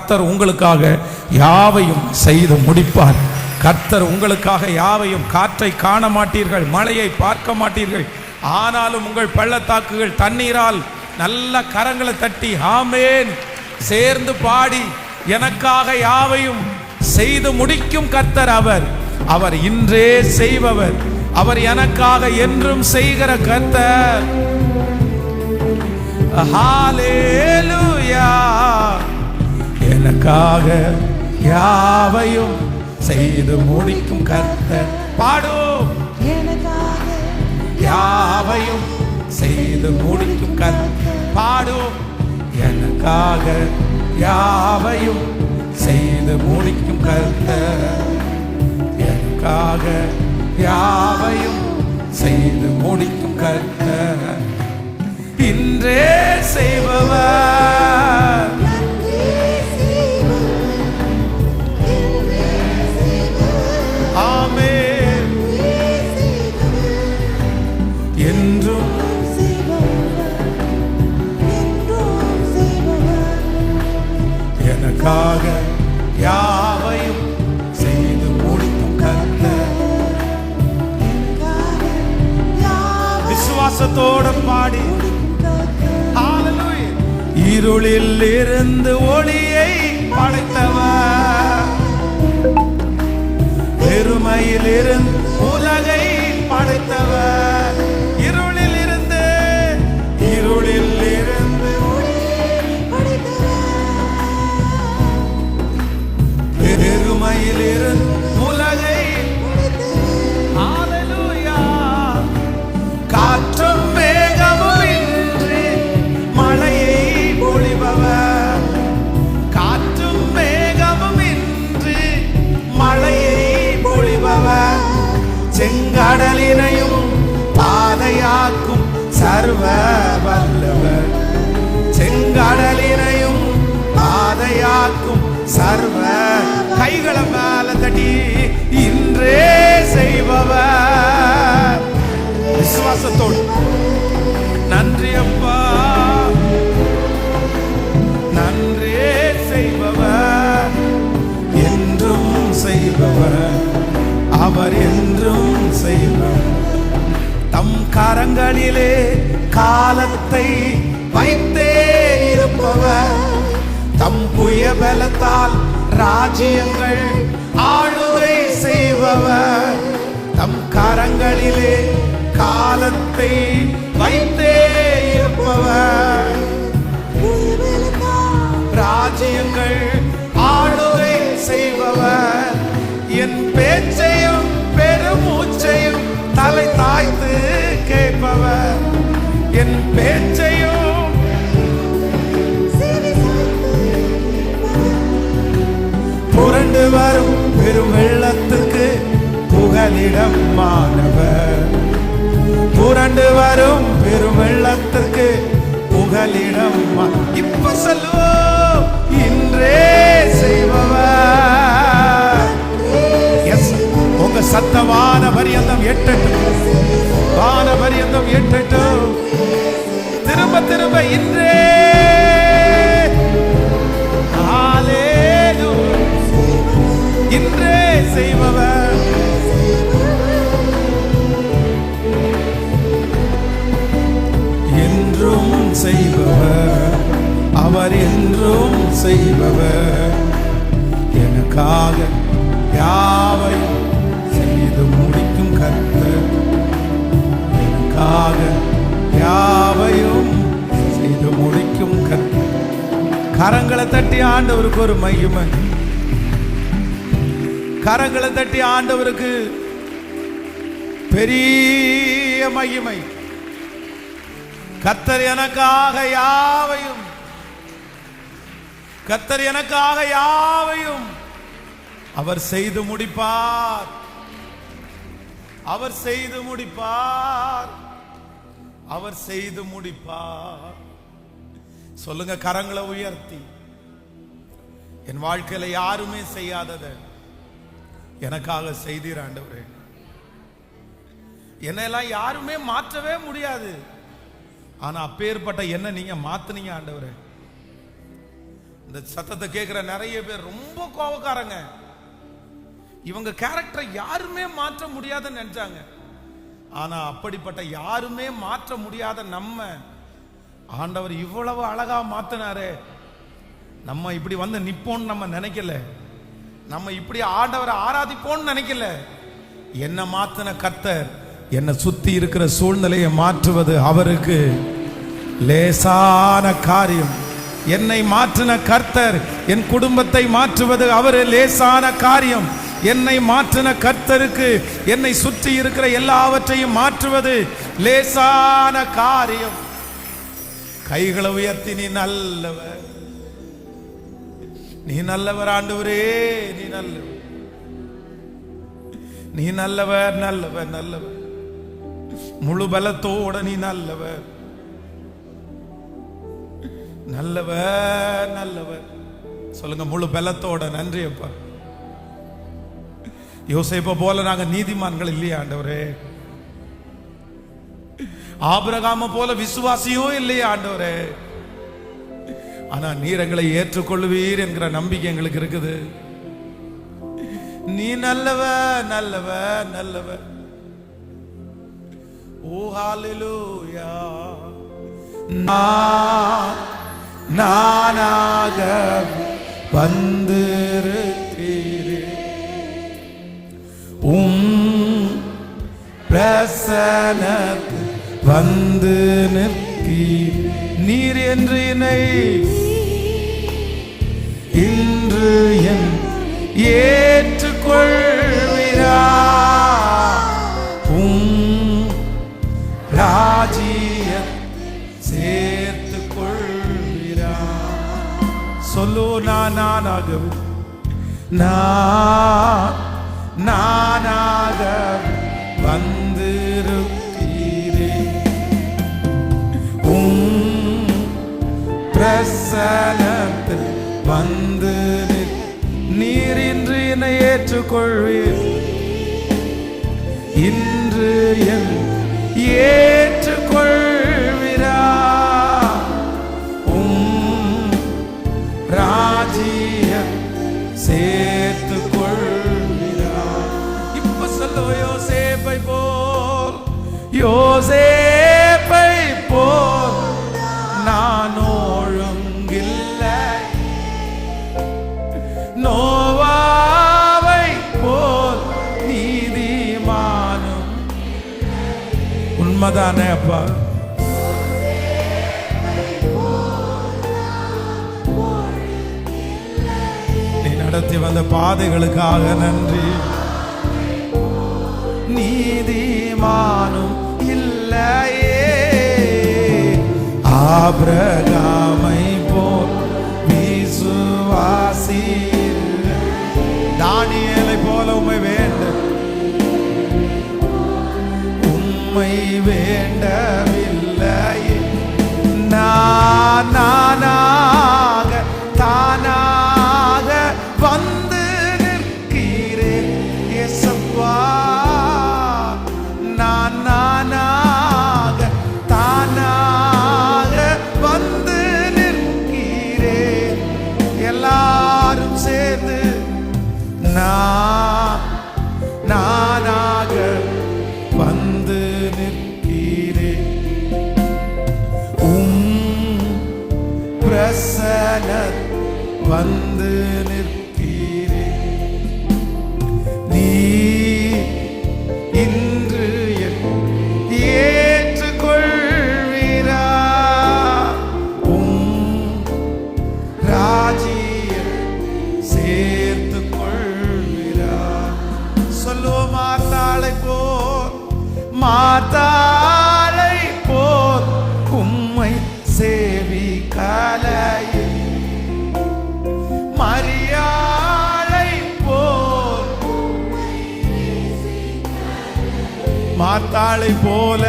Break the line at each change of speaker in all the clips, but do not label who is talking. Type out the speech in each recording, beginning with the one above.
கர்த்தர் உங்களுக்காக யாவையும் செய்து முடிப்பார். கர்த்தர் உங்களுக்காக யாவையும், காற்றை காண மாட்டீர்கள், மழையை பார்க்க மாட்டீர்கள், ஆனாலும் உங்கள் பள்ளத்தாக்குகள் தண்ணீரால் நல்ல கரங்களை தட்டி ஆமேன் சேர்ந்து பாடி எனக்காக யாவையும் செய்து முடிக்கும் கர்த்தர் அவர் இன்றே செய்பவர். அவர் எனக்காக என்றும் செய்கிற கர்த்தர். ஹல்லேலூயா. எனக்காக யாவையும் செய்து முடிக்கும் கர்த்தர். பாடும். எனக்காக யாவையும் செய்து முடிக்கும் கர்த்தர். பாடும். எனக்காக யாவையும் செய்து முடிக்கும் கர்த்தர். எனக்காக யாவையும் செய்து முடிக்கும் கர்த்தர். இன்றே செய்பவர். ஆமென். என்றும் எனக்காக யாவையும் செய்து முடிக்கும் கர்த்தர். விசுவாசத்தோடு பாடி இருளில் இருந்து ஒளியை படைத்தவர், பெருமையில் இருந்து உலகை படைத்தவர். இருளில் இருந்து பெருமையில் இருந்து உலகை. ஹல்லேலூயா. காற்றும் மேகமும் இன்றி மழையை பொழிபவர், காற்றும் மேகமும் இன்றி மழையை பொழிபவர். செங்கடலினையும் பாதையாக்கும் சர்வ வல்லவர், செங்கடலினையும் பாதையாக்கும் சர்வ. கைகளை மேல தட்டி இன்றே செய்பவர். விசுவாசத்தோடு நன்றி அப்பா, நன்றே செய்பவர், என்றும் செய்பவர், அவர் என்றும் செய்பவர். தம் கரங்களிலே காலத்தை வைத்தே இருப்பவர், தம் புயபலத்தால் ராஜ்யங்கள் ஆளுகை செய்பவர். தம் கரங்களிலே காலத்தை வைத்தே இருப்பவர், ராஜ்யங்கள் ஆளுகை செய்பவர். என் பேச்சையும் பெருமூச்சையும் தலை தாய்த்து கேட்பவர், என் பேச்சையும் புரண்டு வரும் பெரும் வெள்ளத்துக்கு புகலிடமானவர், புரண்டு வரும் பெரும் வெள்ளத்துக்கு புகலிடம். இப்ப சொல்லுவோம் இன்றே செய்பவர். எஸ், உங்க சத்தமான பரியந்தம் எட்டட்டும், வான பரியந்தம் எட்டட்டும். திரும்ப திரும்ப இன்றே. இன்றே செய்பவர், என்றும் செய்பவர், அவர் என்றும் செய்பவர். எனக்காக யாவையும் செய்து முடிக்கும் கர்த்தர், எனக்காக யாவையும் செய்து முடிக்கும் கர்த்தர். கரங்களை தட்டி ஆண்டவருக்கு ஒரு மகிமை, கரங்களை தட்டி ஆண்டவருக்கு பெரிய மகிமை. கர்த்தர் எனக்காக யாவையும், கர்த்தர் எனக்காக யாவையும் அவர் செய்து முடிப்பார், அவர் செய்து முடிப்பார், அவர் செய்து முடிப்பார். சொல்லுங்க கரங்களை உயர்த்தி, என் வாழ்க்கையில யாருமே செய்யாததை எனக்காக செய்தீர் ஆண்டவரே. என்னெல்லாம் யாருமே மாற்றவே முடியாது, ஆனா அப்பேற்பட்ட என்ன நீங்க மாத்துனீங்க ஆண்டவரே. இந்த சத்தத்தை கேட்கிற நிறைய பேர் ரொம்ப கோபக்காரங்க. இவங்க கேரக்டரை யாருமே மாற்ற முடியாதுன்னு நினைச்சாங்க. ஆனா அப்படிப்பட்ட யாருமே மாற்ற முடியாத நம்ம ஆண்டவர் இவ்வளவு அழகா மாத்தினாரே. நம்ம இப்படி வந்து நிப்போம்னு நம்ம நினைக்கல. நம்ம இப்படி ஆண்டவரை ஆராதிப்போம்னு நினைக்கல. என்ன மாத்தின கர்த்தர் என்னை சுத்தி இருக்கிற சூழ்நிலையை மாற்றுவது அவருக்கு லேசான காரியம். என்னை மாற்றின கர்த்தர் என் குடும்பத்தை மாற்றுவது அவரு லேசான காரியம். என்னை மாற்றின கர்த்தருக்கு என்னை சுற்றி இருக்கிற எல்லாவற்றையும் மாற்றுவது லேசான காரியம். கைகளை உயர்த்தி நீ நல்லவர், நீ நல்லவர் ஆண்டவரே, நீ நல்லவர், நீ நல்லவர், நல்லவர், நல்லவர். முழு பலத்தோட நீ நல்லவர், நல்லவர், நல்லவர். சொல்லுங்க, முழு பலத்தோட. நன்றி அப்பா. யோசேப்பை போல நாங்க நீதிமான்கள் இல்லையா ஆண்டவரே? ஆபிரகாம போல விசுவாசியும் இல்லையா ஆண்டவரே? ஆனா நீர் எங்களை ஏற்றுக்கொள்வீர் என்கிற நம்பிக்கை எங்களுக்கு இருக்குது. நீ நல்லவர், நல்லவர், நல்லவர். ஓ ஹalleluya. நானாக வந்திருக்கிறேன், பிரசன்னத்தில் வந்து நிற்கிறேன். நீர் என்று என்னை இன்று என் ஏற்றுக்கொள்வீரா? ராஜ்யத்தை சேர்த்துக் கொள்வீரா? சொல்லு, நானாகவே நானாக வந்திருக்கிறேன், பிரசன்னத்தில் வந்து நீர் இன்று என்னை ஏற்றுக்கொள்வீர். இன்று என் ஏற்றுக்கொள்வீரா? ராஜ்யம் சேர்த்துக் கொள்வீரா? இப்ப சொல்ல, யோசேப்பை போல், யோசேப்பை போல் நான் ஒழுங்கில்லை, நோவாவை போல் நீதிமானும். உண்மைதானே அப்பா? நீ நடத்தி வந்த பாதைகளுக்காக நன்றி. நீதிமானும் இல்லையே, ஆபிரகாமை போல் விசுவாசி, தானியேலை போல உம்மை வேண்ட, உம்மை வேண்டவில்லையே. நானாக தானாக வந்து நிற்கிறேன் இயேசுவா. நானாக தானாக வந்து நிற்கிறேன். எல்லாரும் சேர்ந்து நானாக வந்து நிற்கிறேன், பிரசன்னத்தில் வந்து நிற்கிறேன். நீ இன்று ஏற்றுக்கொள்வீரா? ராஜ்யம் சேர்த்துக் கொள்வீரா? சொல்லுவோம், மாத்தாளை போல், மாத்தாளை போல் உம்மை சேவிக்கலையே, மரியாளை போல், மாத்தாளை போல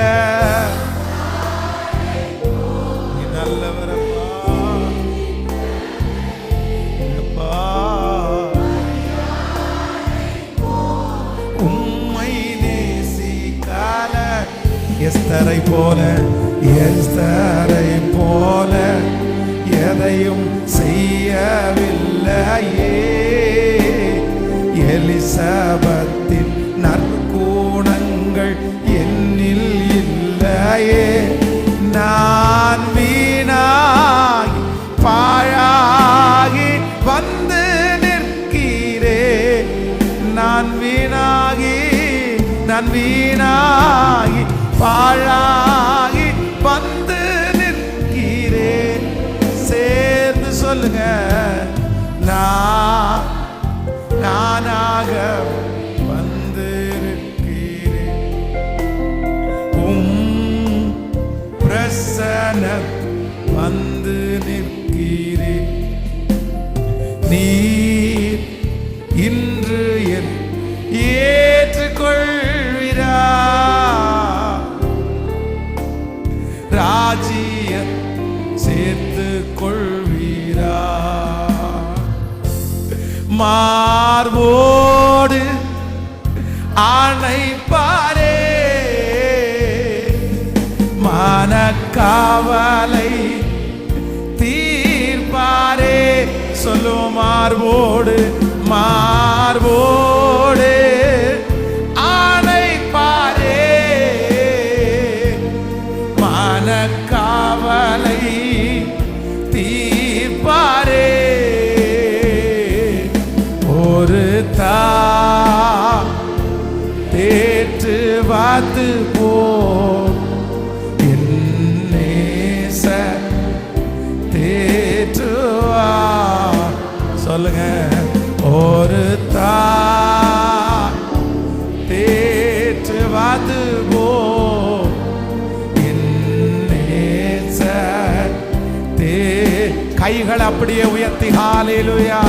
நீ நல்லவரப்பா, உம்மை நேசிக்கல. எஸ்தரை போல, எஸ்தரை போல எதையும் செய்ய கேட்கவில்லையே, எலிசபத்தின் நற்குணங்கள் என்னில் இல்லையே. நான் வீணாகி பாழாகி வந்து நிற்கிறேன். நான் வீணாகி பாழாகி வந்து நிற்கிறேன். சேர்ந்து சொல்லுங்க, நானாக வந்து நிற்கிறேன். பிரசன்ன வந்து நிற்கிறேன். நீர் இன்று என் ஏற்றுக்கொள்வீரா, ராஜ்ய சேர்த்து கொள்வீரா. மார்போடு அணைப்பாரே, மனக்காவலை தீர்ப்பாரே. சொல்லும் மார்போடு அணைப்பாரே, மனக்காவலை தீர்ப்பாரே. ஒரு தேற்று பார்த்து போ என்னேச தேற்றுவா. சொல்லுங்க, ஒரு தேற்று பார்த்து போ என்னேச கைகள் அப்படியே உயர்த்தி ஹalleluya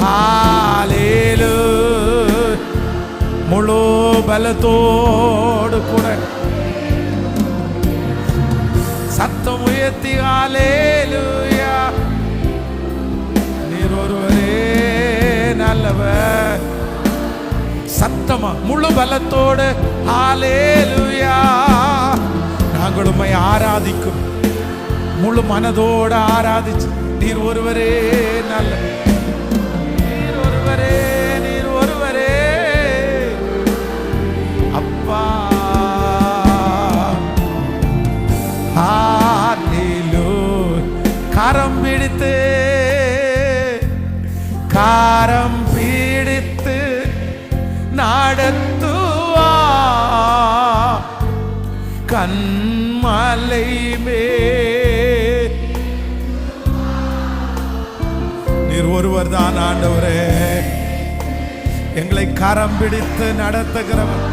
ஹalleluya, முழு பலத்தோடு கூட சத்தம் உயர்த்தி ஹalleluya. நீர் ஒருவரே நல்லவர். சத்தமா முழு பலத்தோடு ஹalleluya. நாங்கள் உம்மை ஆராதிக்கும் முழு மனதோடு ஆராதிச்சு, நீர் ஒருவரே நல்லவர், நீர் ஒருவரே அப்பா. கரம் பிடித்து நடத்துவா, கண்மலை மேல். நீர் ஒருவர் தான் ஆண்டவரே, எங்களை கரம் பிடித்து நடத்துகிறவர்.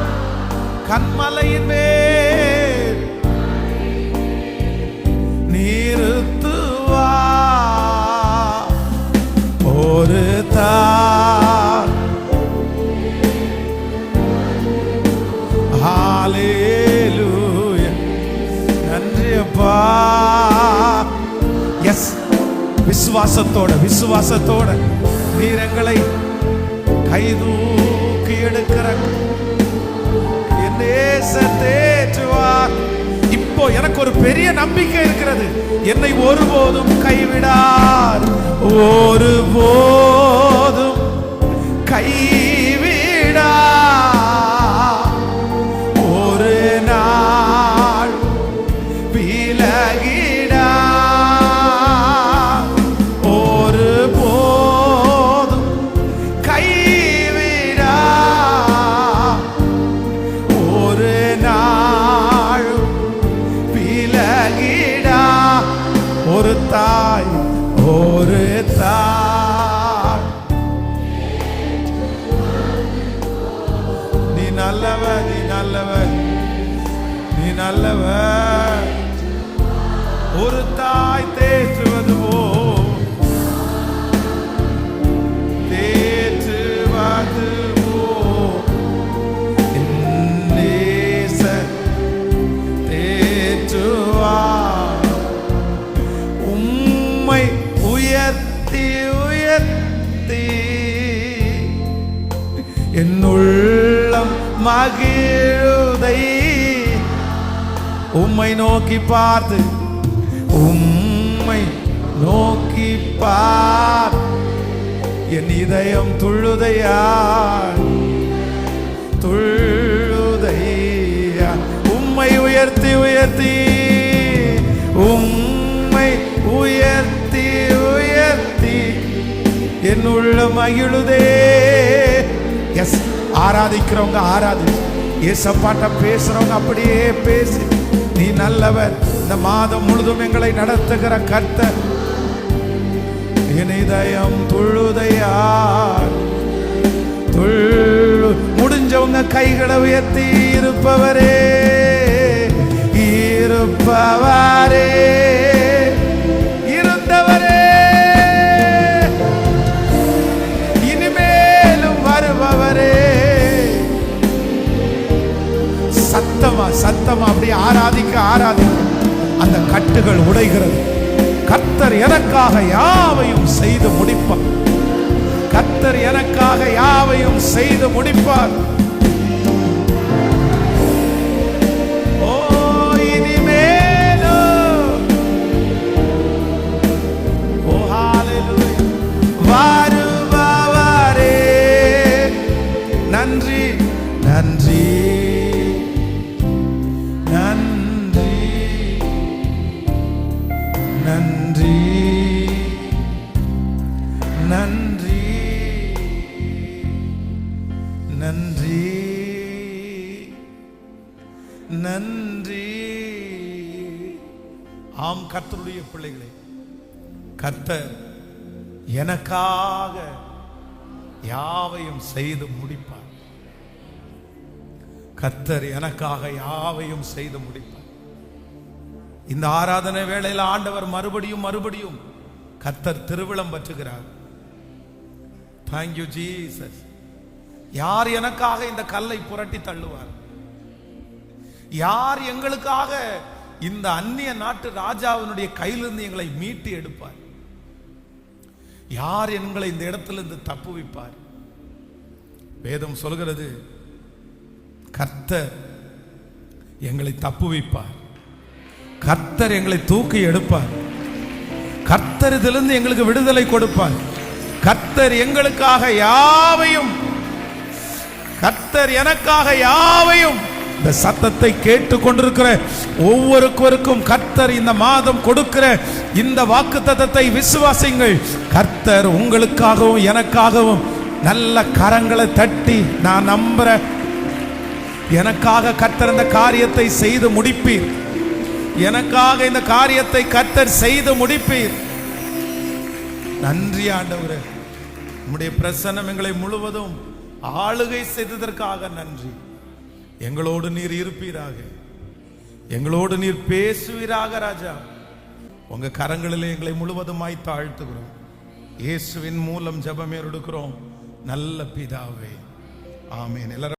கண்மலையின் மேல் நிறுத்துவா, ஒரு ஹalleluya. நன்றி அப்பா. எஸ், விசுவாசத்தோட நீர் எங்களை கைதூக்கி எடுக்கிற தேற்றுவார். இப்போ எனக்கு ஒரு பெரிய நம்பிக்கை இருக்கிறது, என்னை ஒருபோதும் கைவிடார், ஒருபோதும் கைவிடார், ஒரு நாள் விலகிடார், ஒருபோதும் கைவிடார், ஒரு நாள் விலகிடார். ஒரு தாய் நீ நல்லவர். ஒரு தாய் தேற்றுவது தேற்றுவா. உம்மை உயர்த்தி என் உள்ளம் மகிழுதை. உம்மை நோக்கி பார்த்து என் இதயம் துள்ளுதையா துள்ளுதையா. உம்மை உயர்த்தி உயர்த்தி உம்மை உயர்த்தி உயர்த்தி என் உள்ள மகிழுதே. எஸ், ஆராதிக்கிறவங்க ஆராதி, ஏசப்பாட்ட பேசுறவங்க அப்படியே பேசி, நீ நல்லவர், இந்த மாதம் முழுதும் எங்களை நடத்துகிற கர்த்தர். என் இதயம் துள்ளுதையா துள்ளு. முடிஞ்சவங்க கைகளை உயர்த்தி, இருப்பவரே இருப்பவரே இருந்தவரே இனிமேலும் வருபவரே. சத்தமா சத்தமா அப்படி ஆராதிக்க ஆராதிக்க அந்த கட்டுகள் உடைகிறது. கர்த்தர் எனக்காக யாவையும் செய்து முடிப்பார். கர்த்தர் எனக்காக யாவையும் செய்து முடிப்பார். ஓ இனிமேலும் ஓ ஹalleluya வருபவரே. நன்றி நன்றி நன்றி நன்றி நன்றி நன்றி நன்றி. ஆம் கர்த்தருடைய பிள்ளைகளே, கர்த்தர் எனக்காக யாவையும் செய்து முடிப்பார். கர்த்தர் எனக்காக யாவையும் செய்து முடிப்பார். இந்த ஆராதனை வேளையில் ஆண்டவர் மறுபடியும் மறுபடியும் கர்த்தர் திருவிழம் பற்றுகிறார். Thank you Jesus. யார் எனக்காக இந்த கல்லை புரட்டி தள்ளுவார்? யார் எங்களுக்காக இந்த அந்நிய நாட்டு ராஜாவினுடைய கையிலிருந்து எங்களை மீட்டு எடுப்பார்? யார் எங்களை இந்த இடத்திலிருந்து தப்புவிப்பார்? வேதம் சொல்கிறது, கர்த்தர் எங்களை தப்புவிப்பார். கர்த்தர் எங்களை தூக்கி எடுப்பார். கர்த்தர் இதிலிருந்து எங்களுக்கு விடுதலை கொடுப்பார். கர்த்தர் எங்களுக்காக யாவையும், கர்த்தர் எனக்காக யாவையும். இந்த சத்தத்தை கேட்டு கொண்டிருக்கிற ஒவ்வொருவருக்கும் கர்த்தர் இந்த மாதம் கொடுக்கிற இந்த வாக்குத்தத்தத்தை விசுவாசிங்கள். கர்த்தர் உங்களுக்காகவும் எனக்காகவும் நல்ல கரங்களை தட்டி, நான் நம்புறேன், எனக்காக கர்த்தர் இந்த காரியத்தை செய்து முடிப்பீர். எனக்காக இந்த காரியத்தை கர்த்தர் செய்து முடிப்பீர். நன்றி ஆண்டவரே, உம்முடைய பிரசன்னம் எங்களை முழுவதும் ஆளுகை செய்ததற்காக நன்றி. எங்களோடு நீர் இருப்பீராக, எங்களோடு நீர் பேசுவீராக ராஜா. உங்க கரங்களிலே எங்களை முழுவதுமாய் தாழ்த்துகிறோம். இயேசுவின் மூலம் ஜெபம் எடுக்கிறோம் நல்ல பிதாவே, ஆமென். எல்லாரும்